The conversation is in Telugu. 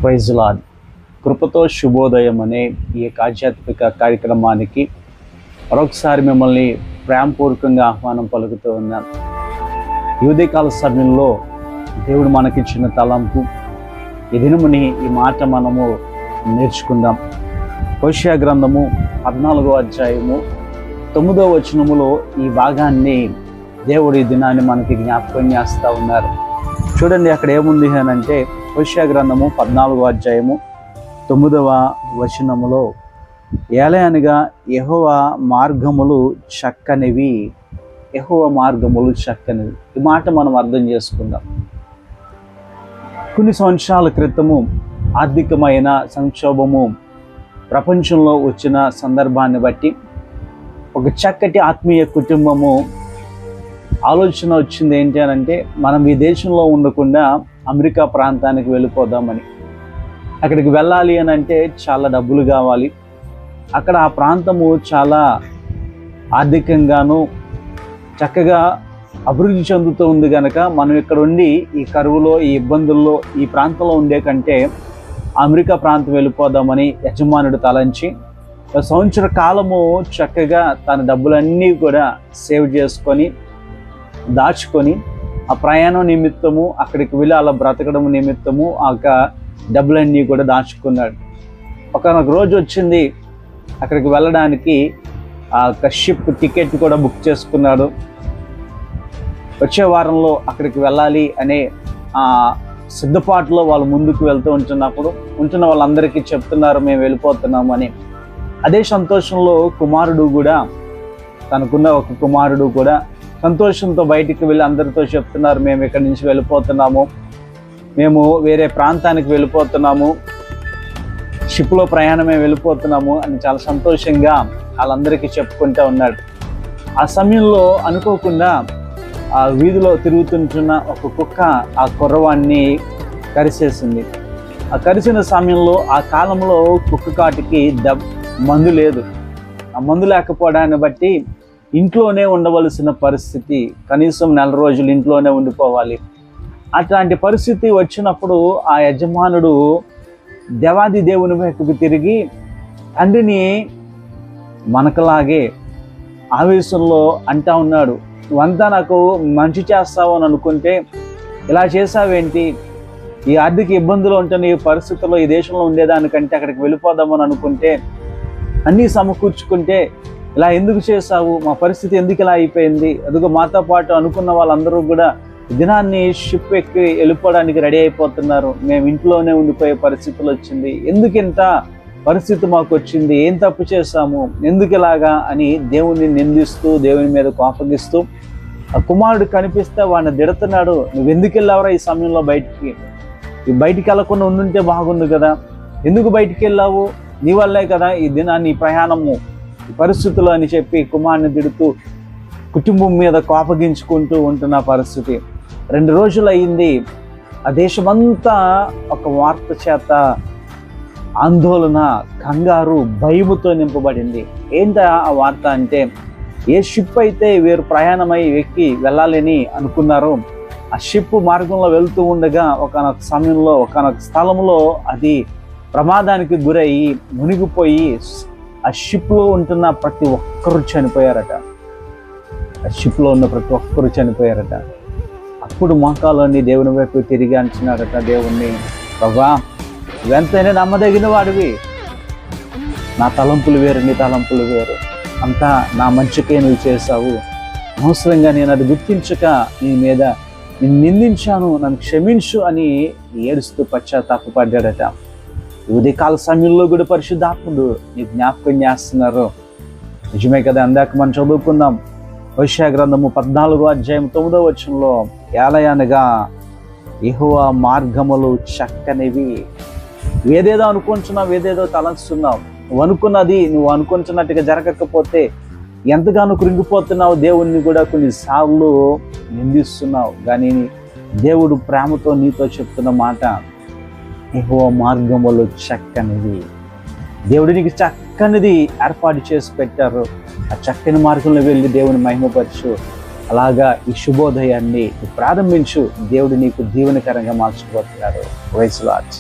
Praise lord. కృపతో శుభోదయం అనే ఈ ఆధ్యాత్మిక కార్యక్రమానికి మరొకసారి మిమ్మల్ని ప్రేమపూర్వకంగా ఆహ్వానం పలుకుతూ ఉన్నాను. ఈ ఉదయకాల సమయంలో దేవుడు మనకిచ్చిన తలంపు, ఈ దినముని ఈ మాట మనము నేర్చుకుందాం. హోషేయ గ్రంథము 14వ అధ్యాయము 9వ వచనములో ఈ భాగాన్ని దేవుడు ఈ దినాన్ని మనకి జ్ఞాపకం చేస్తూ ఉన్నారు. చూడండి, అక్కడ ఏముంది అని అంటే, హోషేయ గ్రంథము 14వ అధ్యాయము 9వ వచనములో, ఏలయనగా యెహోవా మార్గములు చక్కనివి, యెహోవా మార్గములు చక్కనివి. ఈ మాట మనం అర్థం చేసుకుందాం. కొన్ని సంవత్సరాల క్రితము ఆర్థికమైన సంక్షోభము ప్రపంచంలో వచ్చిన సందర్భాన్ని బట్టి ఒక చక్కటి ఆత్మీయ కుటుంబము ఆలోచన వచ్చింది. ఏంటి అని అంటే, మనం ఈ దేశంలో ఉండకుండా అమెరికా ప్రాంతానికి వెళ్ళిపోదామని. అక్కడికి వెళ్ళాలి అని అంటే చాలా డబ్బులు కావాలి. అక్కడ ఆ ప్రాంతము చాలా ఆర్థికంగాను చక్కగా అభివృద్ధి చెందుతూ ఉంది కనుక మనం ఇక్కడ ఉండి ఈ కరువులో, ఈ ఇబ్బందుల్లో ఈ ప్రాంతంలో ఉండే కంటే అమెరికా ప్రాంతం వెళ్ళిపోదామని యజమానుడు తలంచి సంవత్సర కాలము చక్కగా తన డబ్బులన్నీ కూడా సేవ్ చేసుకొని దాచుకొని ఆ ప్రయాణం నిమిత్తము, అక్కడికి వెళ్ళి అలా బ్రతకడం నిమిత్తము ఆ డబ్బులన్నీ కూడా దాచుకున్నాడు. ఒకనొక రోజు వచ్చింది, అక్కడికి వెళ్ళడానికి ఆ షిప్ టికెట్ కూడా బుక్ చేసుకున్నాడు. వచ్చే వారంలో అక్కడికి వెళ్ళాలి అనే ఆ సిద్ధపాటులో వాళ్ళు ముందుకు వెళ్తూ ఉంటున్న వాళ్ళందరికీ చెప్తున్నారు, మేము వెళ్ళిపోతున్నాము అని. అదే సంతోషంలో కుమారుడు కూడా, తనకున్న ఒక కుమారుడు కూడా సంతోషంతో బయటికి వెళ్ళి అందరితో చెప్తున్నారు, మేము ఇక్కడి నుంచి వెళ్ళిపోతున్నాము, మేము వేరే ప్రాంతానికి వెళ్ళిపోతున్నాము, షిప్లో ప్రయాణమే వెళ్ళిపోతున్నాము అని చాలా సంతోషంగా వాళ్ళందరికీ చెప్పుకుంటూ ఉన్నాడు. ఆ సమయంలో అనుకోకుండా ఆ వీధిలో తిరుగుతుంటున్న ఒక కుక్క ఆ కుర్రవాణ్ణి కరిసేసింది. ఆ కరిసిన సమయంలో ఆ కాలంలో కుక్క కాటికి మందు లేదు. ఆ మందు లేకపోవడాన్ని బట్టి ఇంట్లోనే ఉండవలసిన పరిస్థితి, కనీసం 4 రోజులు ఇంట్లోనే ఉండిపోవాలి. అట్లాంటి పరిస్థితి వచ్చినప్పుడు ఆ యజమానుడు దేవాది దేవుని వైపుకు తిరిగి తండ్రిని మనకలాగే ఆవేశంలో అంటా ఉన్నాడు, నువ్వంతా నాకు మంచి చేస్తావు అని అనుకుంటే ఇలా చేసావేంటి? ఈ ఆర్థిక ఇబ్బందులు ఉంటున్న ఈ పరిస్థితుల్లో ఈ దేశంలో ఉండేదానికంటే అక్కడికి వెళ్ళిపోదామని అనుకుంటే, అన్నీ సమకూర్చుకుంటే ఇలా ఎందుకు చేసావు? మా పరిస్థితి ఎందుకు ఇలా అయిపోయింది? అదిగో మాతో పాటు అనుకున్న వాళ్ళందరూ కూడా దినాన్ని షిప్ ఎక్కి వెళ్ళిపోవడానికి రెడీ అయిపోతున్నారు, మేము ఇంట్లోనే ఉండిపోయే పరిస్థితులు వచ్చింది, ఎందుకు ఇంత పరిస్థితి మాకు వచ్చింది? ఏం తప్పు చేశాము? ఎందుకు ఇలాగా అని దేవుణ్ణి నిందిస్తూ, దేవుని మీద కోపగిస్తూ, ఆ కుమారుడు కనిపిస్తే వాడిని తిడుతున్నాడు, నువ్వు ఎందుకు వెళ్ళావురా ఈ సమయంలో బయటికి వెళ్ళకుండా ఉండుంటే బాగుంది కదా, ఎందుకు బయటికి వెళ్ళావు? నీ వల్లే కదా ఈ దినాన్ని, ఈ ప్రయాణము, ఈ పరిస్థితులు అని చెప్పి కుమారుని తిడుతూ కుటుంబం మీద కోపగించుకుంటూ ఉంటున్న పరిస్థితి. 2 రోజులు అయింది. ఆ దేశమంతా ఒక వార్త చేత ఆందోళన, కంగారు, భయముతో నింపబడింది. ఏంటా ఆ వార్త అంటే, ఏ షిప్ అయితే వీరు ప్రయాణమై ఎక్కి వెళ్ళాలని అనుకున్నారో ఆ షిప్ మార్గంలో వెళ్తూ ఉండగా ఒకనొక సమయంలో, ఒకనొక స్థలంలో అది ప్రమాదానికి గురయ్యి మునిగిపోయి ఆ షిప్లో ఉంటున్న ప్రతి ఒక్కరూ చనిపోయారట. ఆ షిప్లో ఉన్న ప్రతి ఒక్కరూ చనిపోయారట. అప్పుడు మోకాలోని దేవుని వైపు తిరిగి అంటున్నాడట దేవుణ్ణి, ప్రభా నువ్వెంతైనా నమ్మదగిన వాడివి, నా తలంపులు వేరు, నీ తలంపులు వేరు, అంతా నా మంచికే నువ్వు చేశావు, అనవసరంగా నేను అది గుర్తించక నీ మీద నేను నిందించాను, నన్ను క్షమించు అని ఏడుస్తూ పశ్చాత్తాపడ్డాడట. ఉదయకాల సమయంలో కూడా పరిశుద్ధాత్ముడు నీ జ్ఞాపకం చేస్తున్నారు. నిజమే కదా, అందాక మనం చదువుకుందాం. హోషేయ గ్రంథము 14వ అధ్యాయం 9వ వచనంలో, ఏలయనగా యెహోవా మార్గములు చక్కనివి. ఏదేదో అనుకుంటున్నావు, ఏదేదో తలంచుతున్నావు, నువ్వు అనుకుంటున్నట్టుగా జరగకపోతే ఎంతగానో కృంగిపోతున్నావు, దేవుణ్ణి కూడా కొన్నిసార్లు నిందిస్తున్నావు. కానీ దేవుడు ప్రేమతో నీతో చెప్తున్న మాట, యెహోవా మార్గములు చక్కనివి. దేవుడు నీకు చక్కనిది ఏర్పాటు చేసి పెట్టారు. ఆ చక్కని మార్గంలో వెళ్ళి దేవుని మహిమపరచు. అలాగా ఈ శుభోదయాన్ని ప్రారంభించు. దేవుడు నీకు దీవెనకరంగా మార్చుకోబోతున్నారు. Praise the lord.